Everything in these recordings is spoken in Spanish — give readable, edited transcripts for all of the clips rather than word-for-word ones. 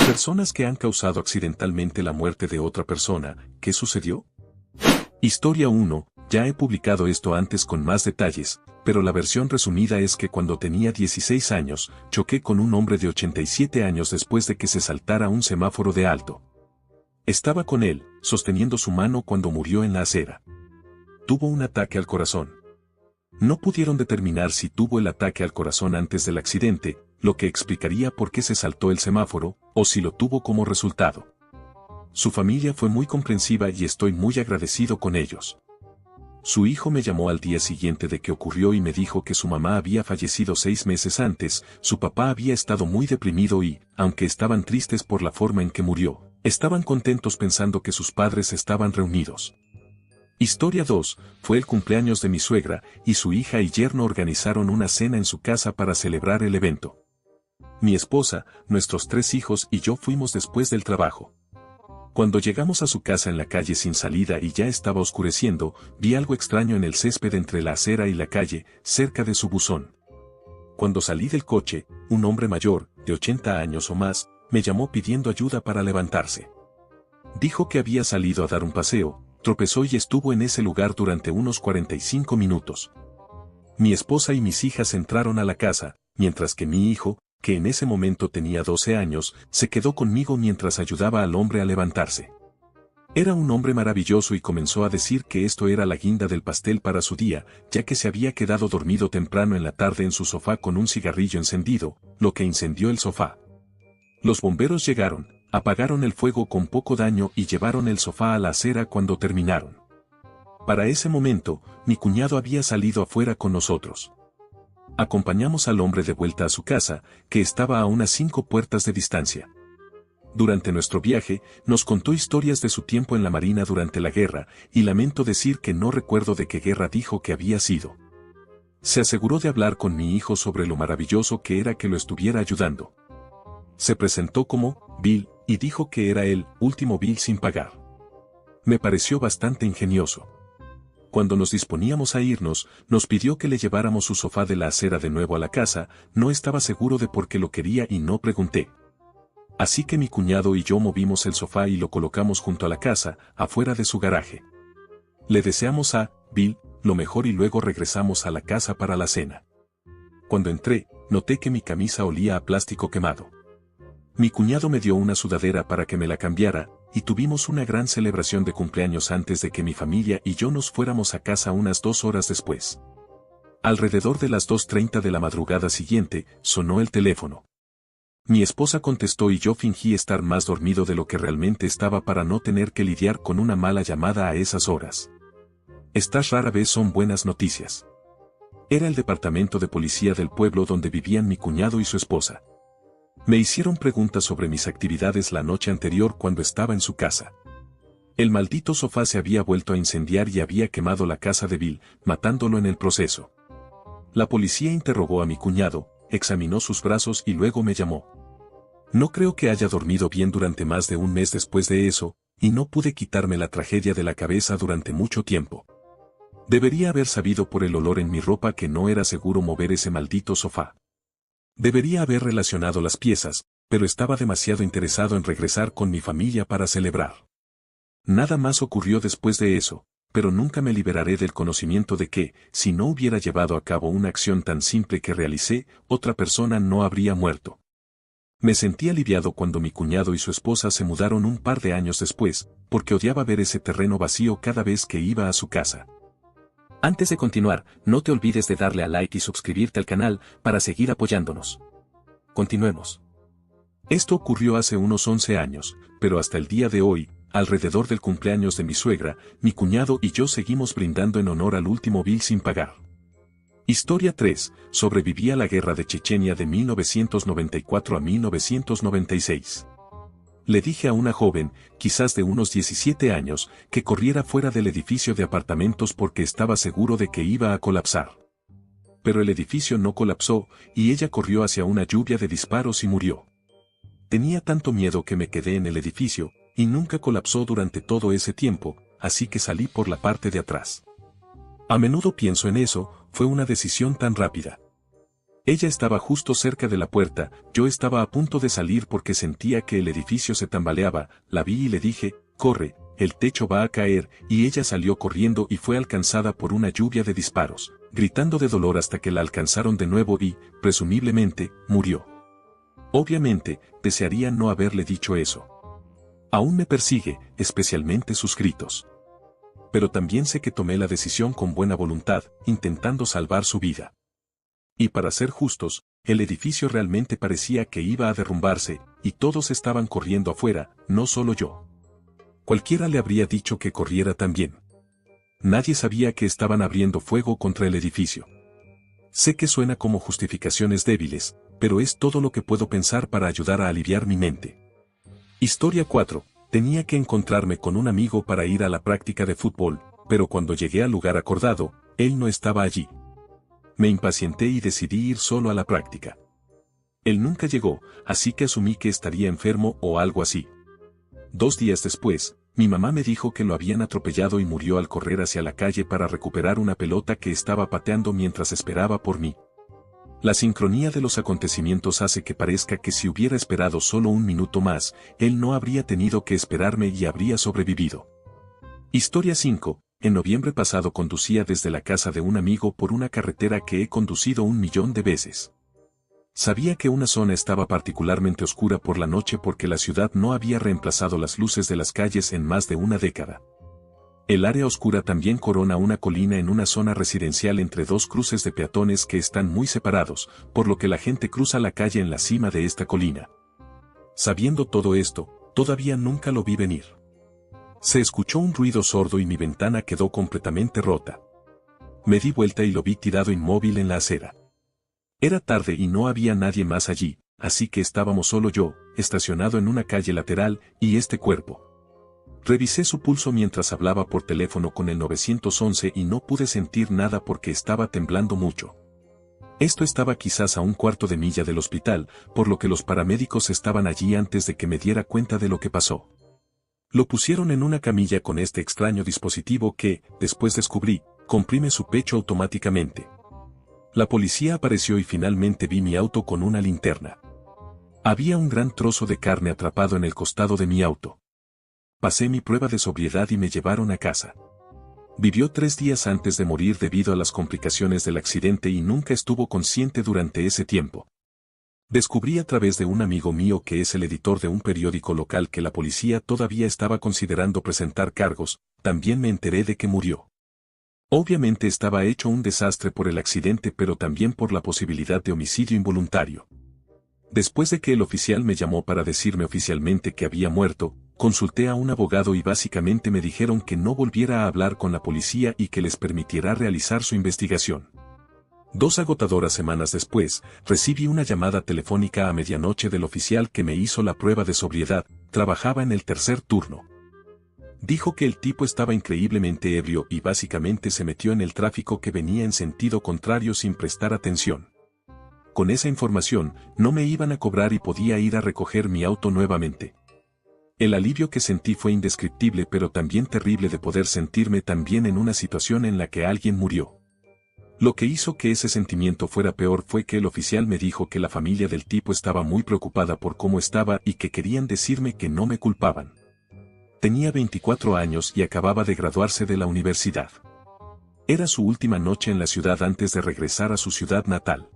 Personas que han causado accidentalmente la muerte de otra persona, ¿qué sucedió? Historia 1, ya he publicado esto antes con más detalles, pero la versión resumida es que cuando tenía 16 años, choqué con un hombre de 87 años después de que se saltara un semáforo de alto. Estaba con él, sosteniendo su mano cuando murió en la acera. Tuvo un ataque al corazón. No pudieron determinar si tuvo el ataque al corazón antes del accidente, lo que explicaría por qué se saltó el semáforo, o si lo tuvo como resultado. Su familia fue muy comprensiva y estoy muy agradecido con ellos. Su hijo me llamó al día siguiente de que ocurrió y me dijo que su mamá había fallecido 6 meses antes, su papá había estado muy deprimido y, aunque estaban tristes por la forma en que murió, estaban contentos pensando que sus padres estaban reunidos. Historia 2, fue el cumpleaños de mi suegra, y su hija y yerno organizaron una cena en su casa para celebrar el evento. Mi esposa, nuestros 3 hijos y yo fuimos después del trabajo. Cuando llegamos a su casa en la calle sin salida y ya estaba oscureciendo, vi algo extraño en el césped entre la acera y la calle, cerca de su buzón. Cuando salí del coche, un hombre mayor, de 80 años o más, me llamó pidiendo ayuda para levantarse. Dijo que había salido a dar un paseo, tropezó y estuvo en ese lugar durante unos 45 minutos. Mi esposa y mis hijas entraron a la casa, mientras que mi hijo, que en ese momento tenía 12 años, se quedó conmigo mientras ayudaba al hombre a levantarse. Era un hombre maravilloso y comenzó a decir que esto era la guinda del pastel para su día, ya que se había quedado dormido temprano en la tarde en su sofá con un cigarrillo encendido, lo que incendió el sofá. Los bomberos llegaron, apagaron el fuego con poco daño y llevaron el sofá a la acera cuando terminaron. Para ese momento, mi cuñado había salido afuera con nosotros. Acompañamos al hombre de vuelta a su casa, que estaba a unas 5 puertas de distancia. Durante nuestro viaje, nos contó historias de su tiempo en la Marina durante la guerra, y lamento decir que no recuerdo de qué guerra dijo que había sido. Se aseguró de hablar con mi hijo sobre lo maravilloso que era que lo estuviera ayudando. Se presentó como Bill, y dijo que era el último bill sin pagar. Me pareció bastante ingenioso. Cuando nos disponíamos a irnos, nos pidió que le lleváramos su sofá de la acera de nuevo a la casa, no estaba seguro de por qué lo quería y no pregunté. Así que mi cuñado y yo movimos el sofá y lo colocamos junto a la casa, afuera de su garaje. Le deseamos a Bill lo mejor y luego regresamos a la casa para la cena. Cuando entré, noté que mi camisa olía a plástico quemado. Mi cuñado me dio una sudadera para que me la cambiara, y tuvimos una gran celebración de cumpleaños antes de que mi familia y yo nos fuéramos a casa unas 2 horas después. Alrededor de las 2:30 de la madrugada siguiente, sonó el teléfono. Mi esposa contestó y yo fingí estar más dormido de lo que realmente estaba para no tener que lidiar con una mala llamada a esas horas. Estas rara vez son buenas noticias. Era el departamento de policía del pueblo donde vivían mi cuñado y su esposa. Me hicieron preguntas sobre mis actividades la noche anterior cuando estaba en su casa. El maldito sofá se había vuelto a incendiar y había quemado la casa de Bill, matándolo en el proceso. La policía interrogó a mi cuñado, examinó sus brazos y luego me llamó. No creo que haya dormido bien durante más de un mes después de eso, y no pude quitarme la tragedia de la cabeza durante mucho tiempo. Debería haber sabido por el olor en mi ropa que no era seguro mover ese maldito sofá. Debería haber relacionado las piezas, pero estaba demasiado interesado en regresar con mi familia para celebrar. Nada más ocurrió después de eso, pero nunca me liberaré del conocimiento de que, si no hubiera llevado a cabo una acción tan simple que realicé, otra persona no habría muerto. Me sentí aliviado cuando mi cuñado y su esposa se mudaron un par de años después, porque odiaba ver ese terreno vacío cada vez que iba a su casa. Antes de continuar, no te olvides de darle a like y suscribirte al canal para seguir apoyándonos. Continuemos. Esto ocurrió hace unos 11 años, pero hasta el día de hoy, alrededor del cumpleaños de mi suegra, mi cuñado y yo seguimos brindando en honor al último bill sin pagar. Historia 3. Sobreviví a la guerra de Chechenia de 1994 a 1996. Le dije a una joven, quizás de unos 17 años, que corriera fuera del edificio de apartamentos porque estaba seguro de que iba a colapsar. Pero el edificio no colapsó, y ella corrió hacia una lluvia de disparos y murió. Tenía tanto miedo que me quedé en el edificio, y nunca colapsó durante todo ese tiempo, así que salí por la parte de atrás. A menudo pienso en eso, fue una decisión tan rápida. Ella estaba justo cerca de la puerta, yo estaba a punto de salir porque sentía que el edificio se tambaleaba, la vi y le dije, corre, el techo va a caer, y ella salió corriendo y fue alcanzada por una lluvia de disparos, gritando de dolor hasta que la alcanzaron de nuevo y, presumiblemente, murió. Obviamente, desearía no haberle dicho eso. Aún me persigue, especialmente sus gritos. Pero también sé que tomé la decisión con buena voluntad, intentando salvar su vida. Y para ser justos, el edificio realmente parecía que iba a derrumbarse, y todos estaban corriendo afuera, no solo yo. Cualquiera le habría dicho que corriera también. Nadie sabía que estaban abriendo fuego contra el edificio. Sé que suena como justificaciones débiles, pero es todo lo que puedo pensar para ayudar a aliviar mi mente. Historia 4. Tenía que encontrarme con un amigo para ir a la práctica de fútbol, pero cuando llegué al lugar acordado, él no estaba allí. Me impacienté y decidí ir solo a la práctica. Él nunca llegó, así que asumí que estaría enfermo o algo así. 2 días después, mi mamá me dijo que lo habían atropellado y murió al correr hacia la calle para recuperar una pelota que estaba pateando mientras esperaba por mí. La sincronía de los acontecimientos hace que parezca que si hubiera esperado solo un minuto más, él no habría tenido que esperarme y habría sobrevivido. Historia 5. En noviembre pasado conducía desde la casa de un amigo por una carretera que he conducido 1.000.000 de veces. Sabía que una zona estaba particularmente oscura por la noche porque la ciudad no había reemplazado las luces de las calles en más de una década. El área oscura también corona una colina en una zona residencial entre 2 cruces de peatones que están muy separados, por lo que la gente cruza la calle en la cima de esta colina. Sabiendo todo esto, todavía nunca lo vi venir. Se escuchó un ruido sordo y mi ventana quedó completamente rota. Me di vuelta y lo vi tirado inmóvil en la acera. Era tarde y no había nadie más allí, así que estábamos solo yo, estacionado en una calle lateral, y este cuerpo. Revisé su pulso mientras hablaba por teléfono con el 911 y no pude sentir nada porque estaba temblando mucho. Esto estaba quizás a 1/4 de milla del hospital, por lo que los paramédicos estaban allí antes de que me diera cuenta de lo que pasó. Lo pusieron en una camilla con este extraño dispositivo que, después descubrí, comprime su pecho automáticamente. La policía apareció y finalmente vi mi auto con una linterna. Había un gran trozo de carne atrapado en el costado de mi auto. Pasé mi prueba de sobriedad y me llevaron a casa. Vivió 3 días antes de morir debido a las complicaciones del accidente y nunca estuvo consciente durante ese tiempo. Descubrí a través de un amigo mío que es el editor de un periódico local que la policía todavía estaba considerando presentar cargos, también me enteré de que murió. Obviamente estaba hecho un desastre por el accidente pero también por la posibilidad de homicidio involuntario. Después de que el oficial me llamó para decirme oficialmente que había muerto, consulté a un abogado y básicamente me dijeron que no volviera a hablar con la policía y que les permitiera realizar su investigación. 2 agotadoras semanas después, recibí una llamada telefónica a medianoche del oficial que me hizo la prueba de sobriedad, trabajaba en el tercer turno. Dijo que el tipo estaba increíblemente ebrio y básicamente se metió en el tráfico que venía en sentido contrario sin prestar atención. Con esa información, no me iban a cobrar y podía ir a recoger mi auto nuevamente. El alivio que sentí fue indescriptible pero también terrible de poder sentirme tan bien en una situación en la que alguien murió. Lo que hizo que ese sentimiento fuera peor fue que el oficial me dijo que la familia del tipo estaba muy preocupada por cómo estaba y que querían decirme que no me culpaban. Tenía 24 años y acababa de graduarse de la universidad. Era su última noche en la ciudad antes de regresar a su ciudad natal.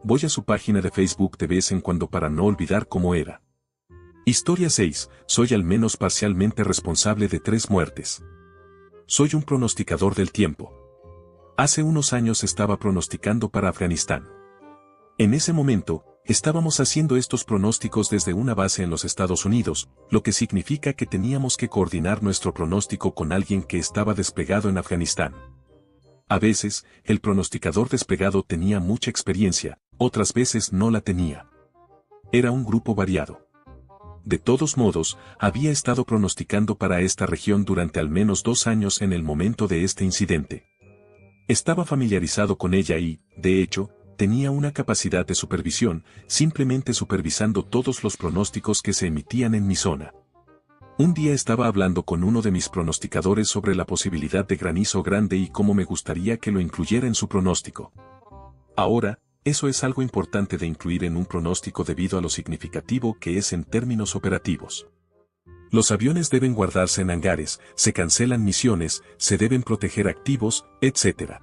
Voy a su página de Facebook de vez en cuando para no olvidar cómo era. Historia 6. Soy al menos parcialmente responsable de 3 muertes. Soy un pronosticador del tiempo. Hace unos años estaba pronosticando para Afganistán. En ese momento, estábamos haciendo estos pronósticos desde una base en los Estados Unidos, lo que significa que teníamos que coordinar nuestro pronóstico con alguien que estaba desplegado en Afganistán. A veces, el pronosticador desplegado tenía mucha experiencia, otras veces no la tenía. Era un grupo variado. De todos modos, había estado pronosticando para esta región durante al menos 2 años en el momento de este incidente. Estaba familiarizado con ella y, de hecho, tenía una capacidad de supervisión, simplemente supervisando todos los pronósticos que se emitían en mi zona. Un día estaba hablando con uno de mis pronosticadores sobre la posibilidad de granizo grande y cómo me gustaría que lo incluyera en su pronóstico. Ahora, Eso es algo importante de incluir en un pronóstico debido a lo significativo que es en términos operativos. Los aviones deben guardarse en hangares, se cancelan misiones, se deben proteger activos, etc.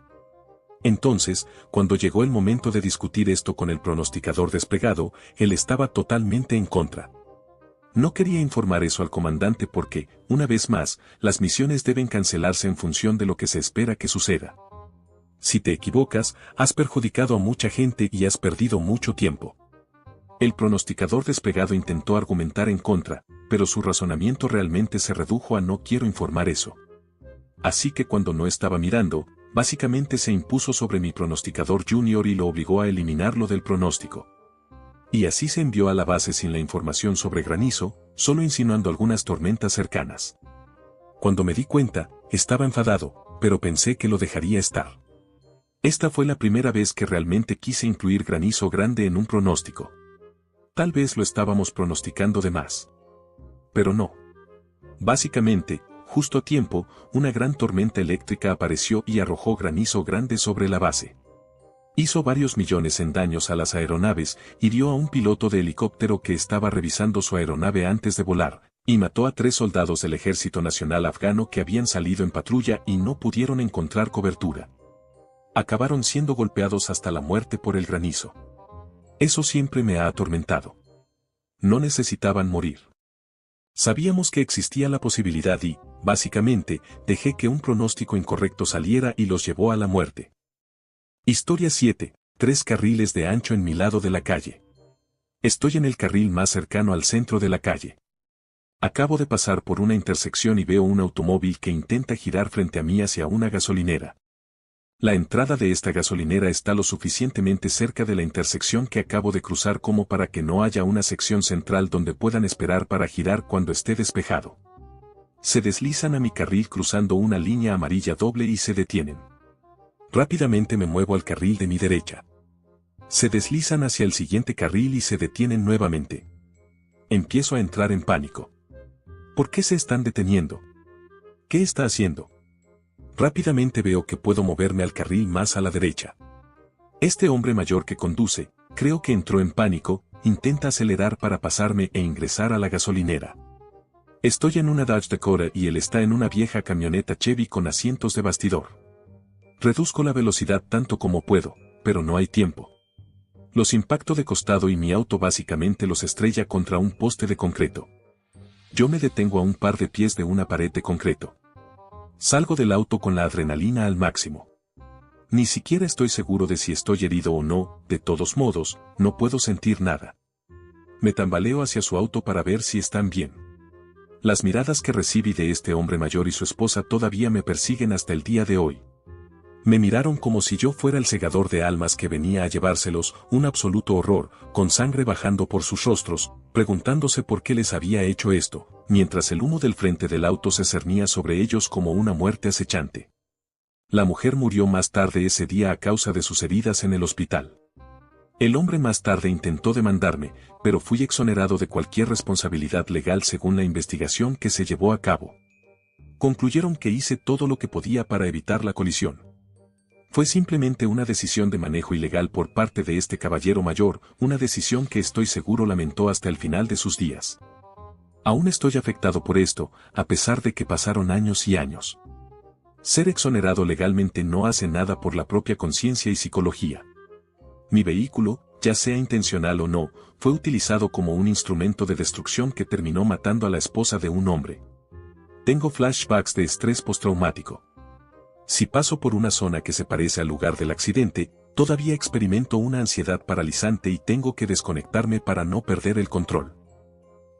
Entonces, cuando llegó el momento de discutir esto con el pronosticador desplegado, él estaba totalmente en contra. No quería informar eso al comandante porque, una vez más, las misiones deben cancelarse en función de lo que se espera que suceda. Si te equivocas, has perjudicado a mucha gente y has perdido mucho tiempo. El pronosticador desplegado intentó argumentar en contra, pero su razonamiento realmente se redujo a no quiero informar eso. Así que cuando no estaba mirando, básicamente se impuso sobre mi pronosticador junior y lo obligó a eliminarlo del pronóstico. Y así se envió a la base sin la información sobre granizo, solo insinuando algunas tormentas cercanas. Cuando me di cuenta, estaba enfadado, pero pensé que lo dejaría estar. Esta fue la primera vez que realmente quise incluir granizo grande en un pronóstico. Tal vez lo estábamos pronosticando de más. Pero no. Básicamente, justo a tiempo, una gran tormenta eléctrica apareció y arrojó granizo grande sobre la base. Hizo varios millones en daños a las aeronaves, hirió a un piloto de helicóptero que estaba revisando su aeronave antes de volar, y mató a 3 soldados del Ejército Nacional Afgano que habían salido en patrulla y no pudieron encontrar cobertura. Acabaron siendo golpeados hasta la muerte por el granizo. Eso siempre me ha atormentado. No necesitaban morir. Sabíamos que existía la posibilidad y, básicamente, dejé que un pronóstico incorrecto saliera y los llevó a la muerte. Historia 7. 3 carriles de ancho en mi lado de la calle. Estoy en el carril más cercano al centro de la calle. Acabo de pasar por una intersección y veo un automóvil que intenta girar frente a mí hacia una gasolinera. La entrada de esta gasolinera está lo suficientemente cerca de la intersección que acabo de cruzar como para que no haya una sección central donde puedan esperar para girar cuando esté despejado. Se deslizan a mi carril cruzando una línea amarilla doble y se detienen. Rápidamente me muevo al carril de mi derecha. Se deslizan hacia el siguiente carril y se detienen nuevamente. Empiezo a entrar en pánico. ¿Por qué se están deteniendo? ¿Qué está haciendo? Rápidamente veo que puedo moverme al carril más a la derecha. Este hombre mayor que conduce, creo que entró en pánico, intenta acelerar para pasarme e ingresar a la gasolinera. Estoy en una Dodge Dakota y él está en una vieja camioneta Chevy con asientos de bastidor. Reduzco la velocidad tanto como puedo, pero no hay tiempo. Los impacto de costado y mi auto básicamente los estrella contra un poste de concreto. Yo me detengo a un par de pies de una pared de concreto. Salgo del auto con la adrenalina al máximo. Ni siquiera estoy seguro de si estoy herido o no, de todos modos, no puedo sentir nada. Me tambaleo hacia su auto para ver si están bien. Las miradas que recibí de este hombre mayor y su esposa todavía me persiguen hasta el día de hoy. Me miraron como si yo fuera el segador de almas que venía a llevárselos, un absoluto horror, con sangre bajando por sus rostros, preguntándose por qué les había hecho esto, mientras el humo del frente del auto se cernía sobre ellos como una muerte acechante. La mujer murió más tarde ese día a causa de sus heridas en el hospital. El hombre más tarde intentó demandarme, pero fui exonerado de cualquier responsabilidad legal según la investigación que se llevó a cabo. Concluyeron que hice todo lo que podía para evitar la colisión. Fue simplemente una decisión de manejo ilegal por parte de este caballero mayor, una decisión que estoy seguro lamentó hasta el final de sus días. Aún estoy afectado por esto, a pesar de que pasaron años y años. Ser exonerado legalmente no hace nada por la propia conciencia y psicología. Mi vehículo, ya sea intencional o no, fue utilizado como un instrumento de destrucción que terminó matando a la esposa de un hombre. Tengo flashbacks de estrés postraumático. Si paso por una zona que se parece al lugar del accidente, todavía experimento una ansiedad paralizante y tengo que desconectarme para no perder el control.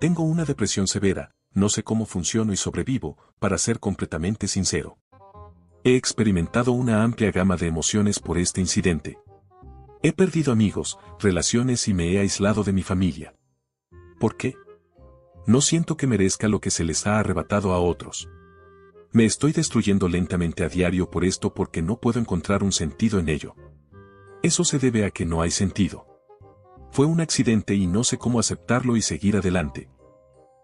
Tengo una depresión severa, no sé cómo funciono y sobrevivo, para ser completamente sincero. He experimentado una amplia gama de emociones por este incidente. He perdido amigos, relaciones y me he aislado de mi familia. ¿Por qué? No siento que merezca lo que se les ha arrebatado a otros. Me estoy destruyendo lentamente a diario por esto porque no puedo encontrar un sentido en ello. Eso se debe a que no hay sentido. Fue un accidente y no sé cómo aceptarlo y seguir adelante.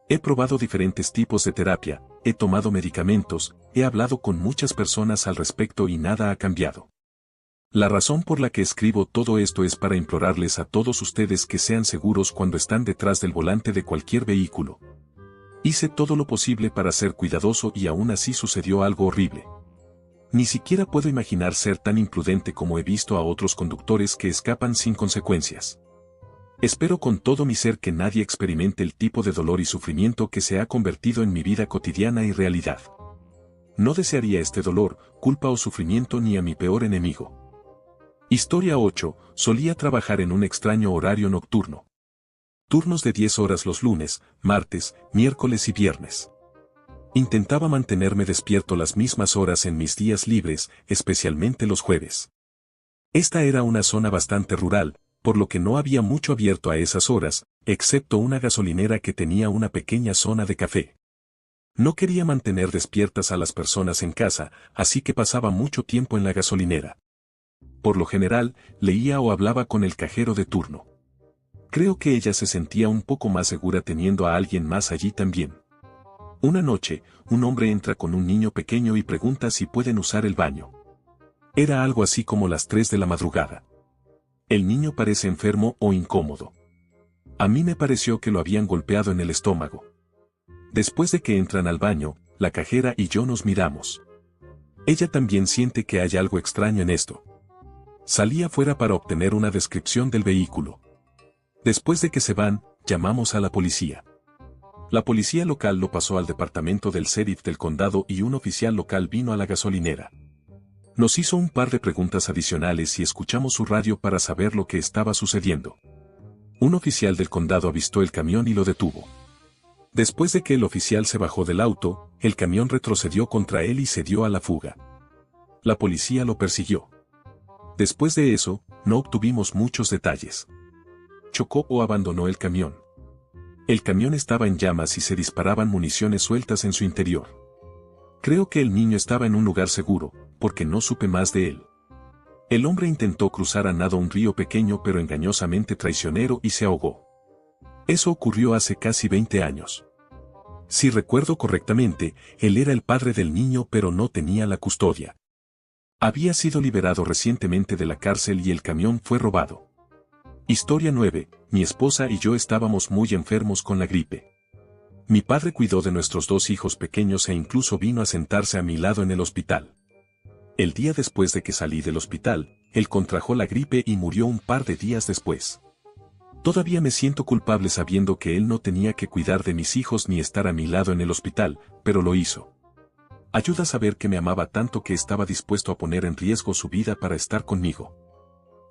He probado diferentes tipos de terapia, he tomado medicamentos, he hablado con muchas personas al respecto y nada ha cambiado. La razón por la que escribo todo esto es para implorarles a todos ustedes que sean seguros cuando están detrás del volante de cualquier vehículo. Hice todo lo posible para ser cuidadoso y aún así sucedió algo horrible. Ni siquiera puedo imaginar ser tan imprudente como he visto a otros conductores que escapan sin consecuencias. Espero con todo mi ser que nadie experimente el tipo de dolor y sufrimiento que se ha convertido en mi vida cotidiana y realidad. No desearía este dolor, culpa o sufrimiento ni a mi peor enemigo. Historia 8. Solía trabajar en un extraño horario nocturno. Turnos de 10 horas los lunes, martes, miércoles y viernes. Intentaba mantenerme despierto las mismas horas en mis días libres, especialmente los jueves. Esta era una zona bastante rural, por lo que no había mucho abierto a esas horas, excepto una gasolinera que tenía una pequeña zona de café. No quería mantener despiertas a las personas en casa, así que pasaba mucho tiempo en la gasolinera. Por lo general, leía o hablaba con el cajero de turno. Creo que ella se sentía un poco más segura teniendo a alguien más allí también. Una noche, un hombre entra con un niño pequeño y pregunta si pueden usar el baño. Era algo así como las 3 de la madrugada. El niño parece enfermo o incómodo. A mí me pareció que lo habían golpeado en el estómago. Después de que entran al baño, la cajera y yo nos miramos. Ella también siente que hay algo extraño en esto. Salí afuera para obtener una descripción del vehículo. Después de que se van, llamamos a la policía. La policía local lo pasó al departamento del sheriff del condado y un oficial local vino a la gasolinera. Nos hizo un par de preguntas adicionales y escuchamos su radio para saber lo que estaba sucediendo. Un oficial del condado avistó el camión y lo detuvo. Después de que el oficial se bajó del auto, el camión retrocedió contra él y se dio a la fuga. La policía lo persiguió. Después de eso, no obtuvimos muchos detalles. Chocó o abandonó el camión. El camión estaba en llamas y se disparaban municiones sueltas en su interior. Creo que el niño estaba en un lugar seguro, porque no supe más de él. El hombre intentó cruzar a nado un río pequeño pero engañosamente traicionero y se ahogó. Eso ocurrió hace casi 20 años. Si recuerdo correctamente, él era el padre del niño pero no tenía la custodia. Había sido liberado recientemente de la cárcel y el camión fue robado. Historia 9. Mi esposa y yo estábamos muy enfermos con la gripe. Mi padre cuidó de nuestros 2 hijos pequeños e incluso vino a sentarse a mi lado en el hospital. El día después de que salí del hospital, él contrajo la gripe y murió un par de días después. Todavía me siento culpable sabiendo que él no tenía que cuidar de mis hijos ni estar a mi lado en el hospital, pero lo hizo. Ayuda a saber que me amaba tanto que estaba dispuesto a poner en riesgo su vida para estar conmigo.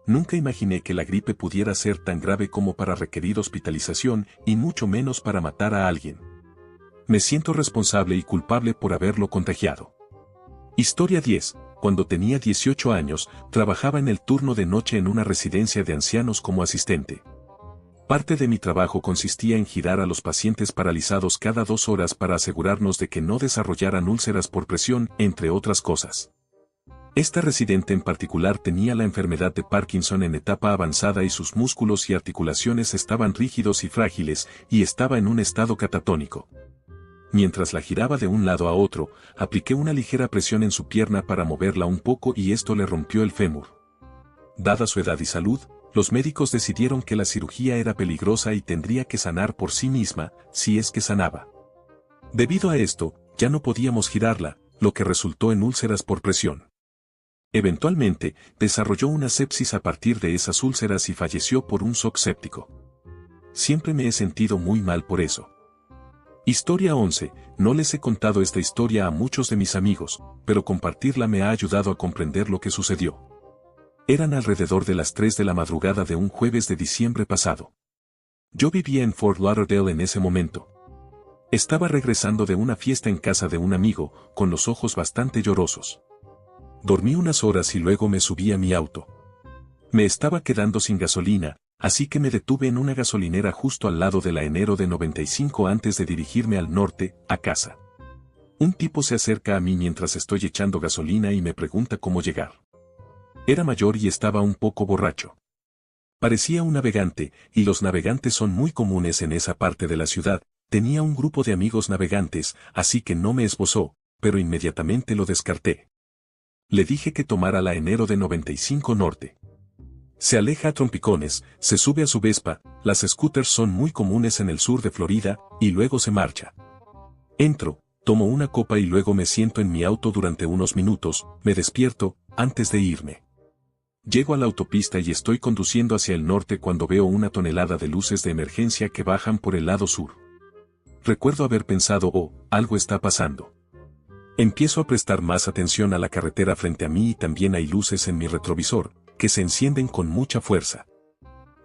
Nunca imaginé que la gripe pudiera ser tan grave como para requerir hospitalización y mucho menos para matar a alguien. Me siento responsable y culpable por haberlo contagiado. Historia 10. Cuando tenía 18 años, trabajaba en el turno de noche en una residencia de ancianos como asistente. Parte de mi trabajo consistía en girar a los pacientes paralizados cada 2 horas para asegurarnos de que no desarrollaran úlceras por presión, entre otras cosas. Esta residente en particular tenía la enfermedad de Parkinson en etapa avanzada y sus músculos y articulaciones estaban rígidos y frágiles, y estaba en un estado catatónico. Mientras la giraba de un lado a otro, apliqué una ligera presión en su pierna para moverla un poco y esto le rompió el fémur. Dada su edad y salud, los médicos decidieron que la cirugía era peligrosa y tendría que sanar por sí misma, si es que sanaba. Debido a esto, ya no podíamos girarla, lo que resultó en úlceras por presión. Eventualmente, desarrolló una sepsis a partir de esas úlceras y falleció por un shock séptico. Siempre me he sentido muy mal por eso. Historia 11. No les he contado esta historia a muchos de mis amigos, pero compartirla me ha ayudado a comprender lo que sucedió. Eran alrededor de las 3 de la madrugada de un jueves de diciembre pasado. Yo vivía en Fort Lauderdale en ese momento. Estaba regresando de una fiesta en casa de un amigo, con los ojos bastante llorosos. Dormí unas horas y luego me subí a mi auto. Me estaba quedando sin gasolina, así que me detuve en una gasolinera justo al lado de la Enero de 95 antes de dirigirme al norte, a casa. Un tipo se acerca a mí mientras estoy echando gasolina y me pregunta cómo llegar. Era mayor y estaba un poco borracho. Parecía un navegante, y los navegantes son muy comunes en esa parte de la ciudad. Tenía un grupo de amigos navegantes, así que no me esbozó, pero inmediatamente lo descarté. Le dije que tomara la enero de 95 Norte. Se aleja a trompicones, se sube a su Vespa, las scooters son muy comunes en el sur de Florida, y luego se marcha. Entro, tomo una copa y luego me siento en mi auto durante unos minutos, me despierto, antes de irme. Llego a la autopista y estoy conduciendo hacia el norte cuando veo una tonelada de luces de emergencia que bajan por el lado sur. Recuerdo haber pensado, oh, algo está pasando. Empiezo a prestar más atención a la carretera frente a mí y también hay luces en mi retrovisor, que se encienden con mucha fuerza.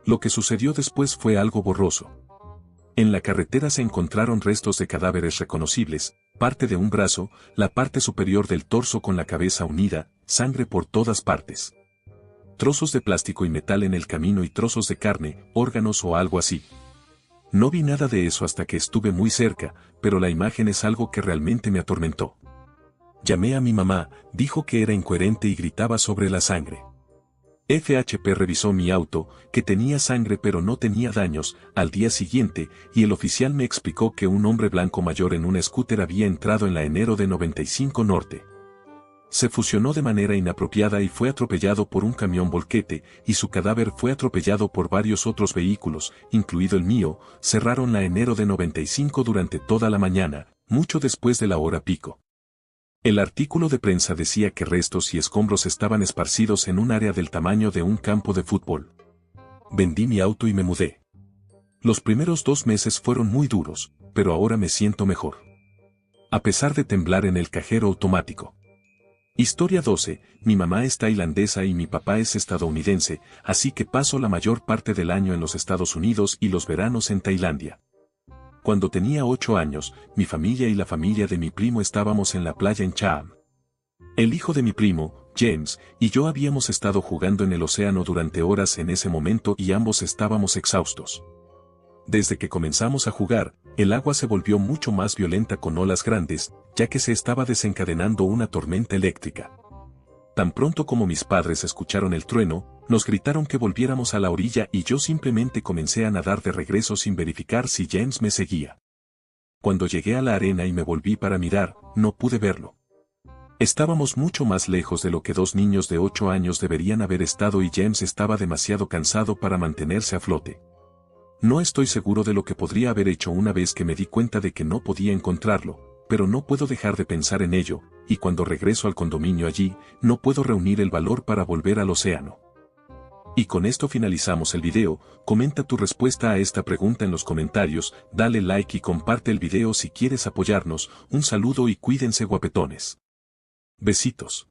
Lo que sucedió después fue algo borroso. En la carretera se encontraron restos de cadáveres reconocibles, parte de un brazo, la parte superior del torso con la cabeza unida, sangre por todas partes. Trozos de plástico y metal en el camino y trozos de carne, órganos o algo así. No vi nada de eso hasta que estuve muy cerca, pero la imagen es algo que realmente me atormentó. Llamé a mi mamá, dijo que era incoherente y gritaba sobre la sangre. FHP revisó mi auto, que tenía sangre pero no tenía daños, al día siguiente, y el oficial me explicó que un hombre blanco mayor en un scooter había entrado en la enero de 95 Norte. Se fusionó de manera inapropiada y fue atropellado por un camión volquete, y su cadáver fue atropellado por varios otros vehículos, incluido el mío. Cerraron la enero de 95 durante toda la mañana, mucho después de la hora pico. El artículo de prensa decía que restos y escombros estaban esparcidos en un área del tamaño de un campo de fútbol. Vendí mi auto y me mudé. Los primeros 2 meses fueron muy duros, pero ahora me siento mejor. A pesar de temblar en el cajero automático. Historia 12, mi mamá es tailandesa y mi papá es estadounidense, así que paso la mayor parte del año en los Estados Unidos y los veranos en Tailandia. Cuando tenía 8 años, mi familia y la familia de mi primo estábamos en la playa en Chaam. El hijo de mi primo, James, y yo habíamos estado jugando en el océano durante horas en ese momento y ambos estábamos exhaustos. Desde que comenzamos a jugar, el agua se volvió mucho más violenta con olas grandes, ya que se estaba desencadenando una tormenta eléctrica. Tan pronto como mis padres escucharon el trueno, nos gritaron que volviéramos a la orilla y yo simplemente comencé a nadar de regreso sin verificar si James me seguía. Cuando llegué a la arena y me volví para mirar, no pude verlo. Estábamos mucho más lejos de lo que 2 niños de 8 años deberían haber estado y James estaba demasiado cansado para mantenerse a flote. No estoy seguro de lo que podría haber hecho una vez que me di cuenta de que no podía encontrarlo, pero no puedo dejar de pensar en ello, y cuando regreso al condominio allí, no puedo reunir el valor para volver al océano. Y con esto finalizamos el video. Comenta tu respuesta a esta pregunta en los comentarios, dale like y comparte el video si quieres apoyarnos. Un saludo y cuídense guapetones. Besitos.